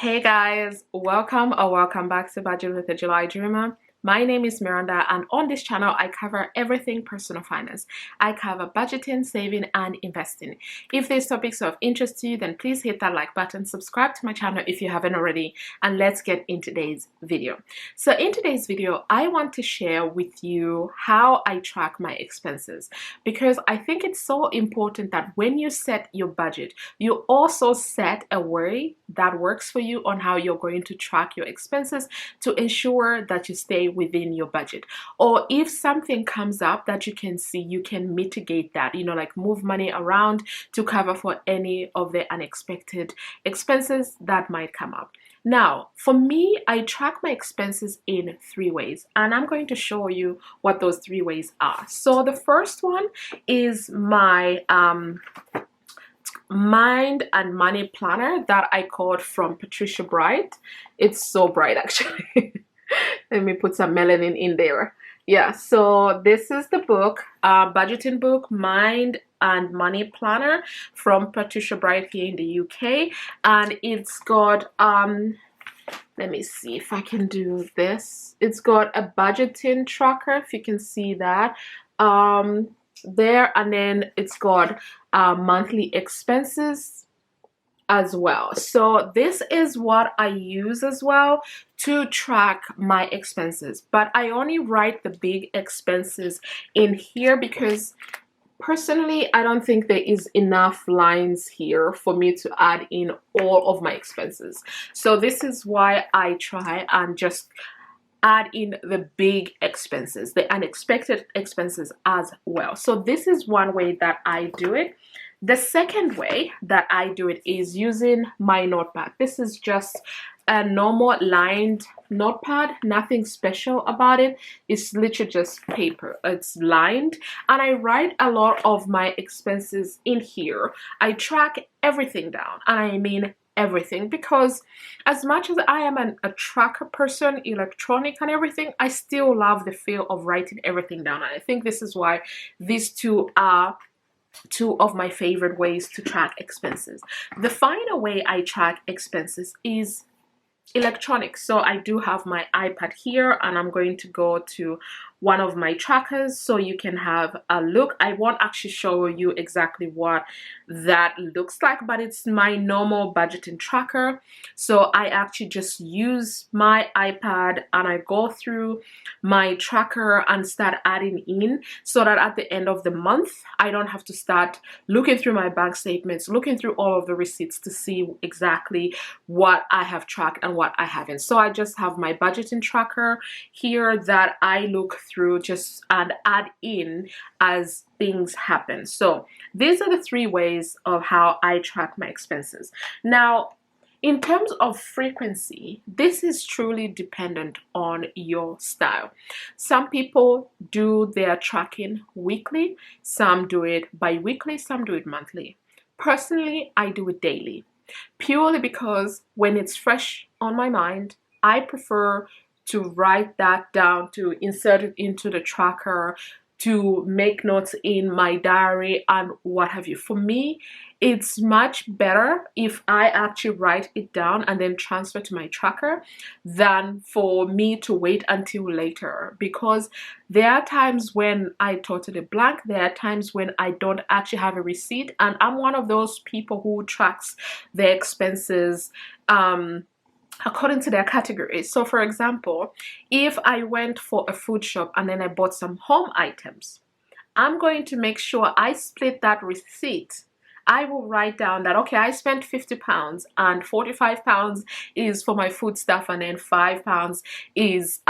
Hey guys, welcome back to Budget with the July Dreamer. My name is Miranda, and on this channel I cover everything personal finance. I cover budgeting, saving and investing. If these topics are of interest to you, then please hit that like button, subscribe to my channel if you haven't already, and let's get in today's video. So in today's video, I want to share with you how I track my expenses, because I think it's so important that when you set your budget, you also set a way that works for you on how you're going to track your expenses to ensure that you stay within your budget. Or if something comes up that you can see, you can mitigate that, like move money around to cover for any of the unexpected expenses that might come up. Now, for me, I track my expenses in 3 ways, and I'm going to show you what those 3 ways are. So the first one is my Mind and Money Planner that I got from Patricia Bright. It's so bright actually. Let me put some melanin in there. Yeah, so this is the book, budgeting book, Mind and Money Planner from Patricia Bright here in the UK. And it's got, let me see if I can do this. It's got a budgeting tracker, if you can see that. There, and then it's got monthly expenses as well. So this is what I use as well to track my expenses, but I only write the big expenses in here because personally I don't think there is enough lines here for me to add in all of my expenses. So this is why I try and just add in the big expenses, the unexpected expenses as well. So this is one way that I do it. The second way that I do it is using my notepad. This is just a normal lined notepad, nothing special about it. It's literally just paper. It's lined, and I write a lot of my expenses in here. I track everything down, and I mean everything, because as much as I am a tracker person, electronic and everything, I still love the feel of writing everything down. And I think this is why these two are 2 of my favorite ways to track expenses. The final way I track expenses is electronic. So I do have my iPad here, and I'm going to go to one of my trackers so you can have a look. I won't actually show you exactly what that looks like, but it's my normal budgeting tracker. So I actually just use my iPad and I go through my tracker and start adding in, so that at the end of the month I don't have to start looking through my bank statements, looking through all of the receipts to see exactly what I have tracked and what I haven't. So I just have my budgeting tracker here that I look through just and add in as things happen. So these are the 3 ways of how I track my expenses. Now, in terms of frequency, this is truly dependent on your style. Some people do their tracking weekly, some do it bi-weekly, some do it monthly. Personally, I do it daily, purely because when it's fresh on my mind, I prefer to write that down, to insert it into the tracker, to make notes in my diary and what have you. For me, it's much better if I actually write it down and then transfer to my tracker than for me to wait until later, because there are times when I totally blank. There are times when I don't actually have a receipt, and I'm one of those people who tracks their expenses according to their categories. So for example, if I went for a food shop and then I bought some home items, I'm going to make sure I split that receipt. I will write down that, okay, I spent £50 and £45 is for my food stuff, and then £5 is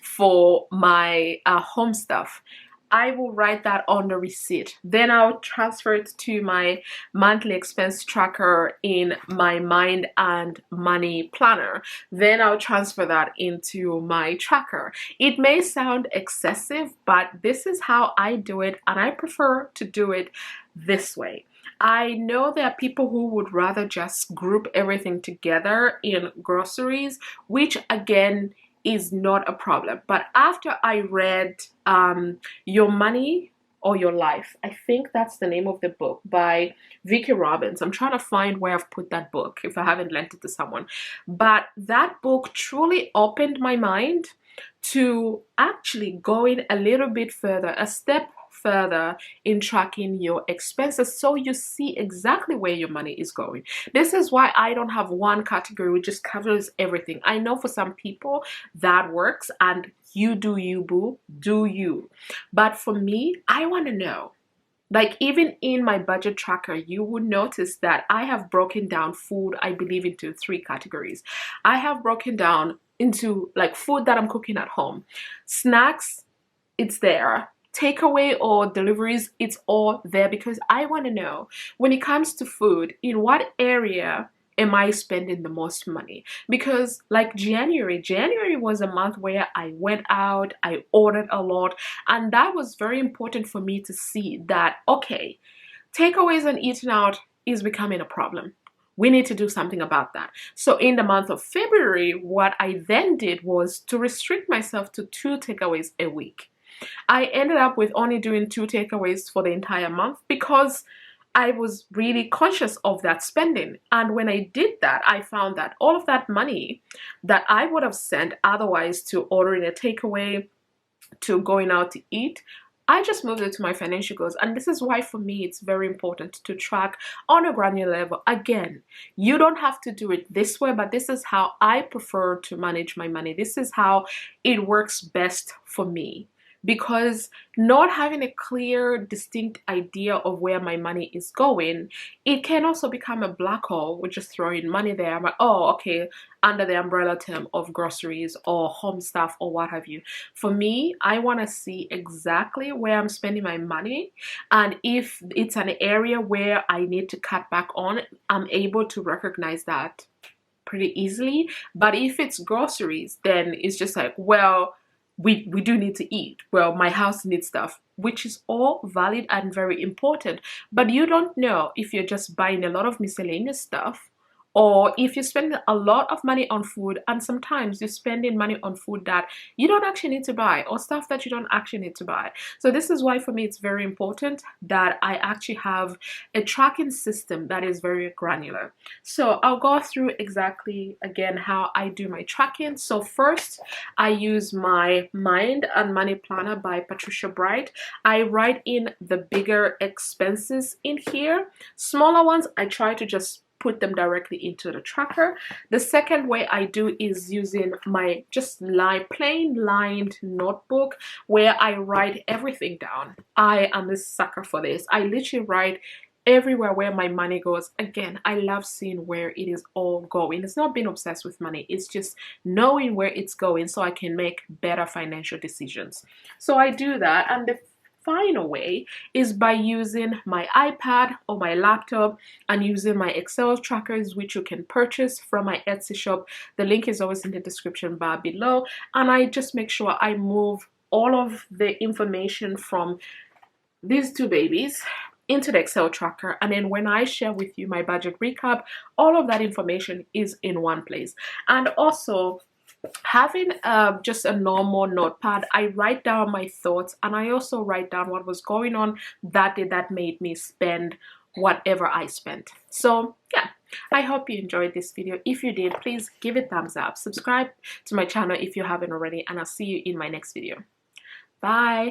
for my home stuff. I will write that on the receipt. Then I'll transfer it to my monthly expense tracker in my Mind and Money Planner. Then I'll transfer that into my tracker. It may sound excessive, but this is how I do it, and I prefer to do it this way. I know there are people who would rather just group everything together in groceries, which again is not a problem. But after I read Your Money or Your Life. I think that's the name of the book by Vicki Robbins. I'm trying to find where I've put that book if I haven't lent it to someone. But that book truly opened my mind to actually going a little bit further, a step further in tracking your expenses so you see exactly where your money is going. This is why I don't have one category which just covers everything. I know for some people that works, and you do you, boo, do you. But for me, I want to know. Like, even in my budget tracker, you would notice that I have broken down food, I believe, into 3 categories. I have broken down into like food that I'm cooking at home. Snacks, it's there. Takeaway or deliveries, it's all there, because I want to know, when it comes to food, in what area am I spending the most money? Because like January was a month where I went out, I ordered a lot, and that was very important for me to see that, okay, takeaways and eating out is becoming a problem. We need to do something about that. So in the month of February, what I then did was to restrict myself to 2 takeaways a week. I ended up with only doing 2 takeaways for the entire month because I was really conscious of that spending. And when I did that, I found that all of that money that I would have sent otherwise to ordering a takeaway, to going out to eat, I just moved it to my financial goals. And this is why for me it's very important to track on a granular level. Again, you don't have to do it this way, but this is how I prefer to manage my money. This is how it works best for me. Because not having a clear, distinct idea of where my money is going, it can also become a black hole. We're just throwing money there. I'm like, oh, okay, under the umbrella term of groceries or home stuff or what have you. For me, I want to see exactly where I'm spending my money. And if it's an area where I need to cut back on, I'm able to recognize that pretty easily. But if it's groceries, then it's just like, well, we do need to eat. Well, my house needs stuff, which is all valid and very important. But you don't know if you're just buying a lot of miscellaneous stuff, or if you spend a lot of money on food, and sometimes you're spending money on food that you don't actually need to buy, or stuff that you don't actually need to buy. So this is why for me it's very important that I actually have a tracking system that is very granular. So I'll go through exactly again how I do my tracking. So first, I use my Mind and Money Planner by Patricia Bright. I write in the bigger expenses in here. Smaller ones, I try to just put them directly into the tracker. The second way I do is using my just plain lined notebook where I write everything down. I am a sucker for this. I literally write everywhere where my money goes. Again, I love seeing where it is all going. It's not being obsessed with money, it's just knowing where it's going so I can make better financial decisions. So I do that. And the final way is by using my iPad or my laptop and using my Excel trackers, which you can purchase from my Etsy shop. The link is always in the description bar below. And I just make sure I move all of the information from these 2 babies into the Excel tracker, and then when I share with you my budget recap, all of that information is in one place. And also, having just a normal notepad, I write down my thoughts, and I also write down what was going on that day that made me spend whatever I spent. So yeah, I hope you enjoyed this video. If you did, please give it a thumbs up, subscribe to my channel if you haven't already, and I'll see you in my next video. Bye.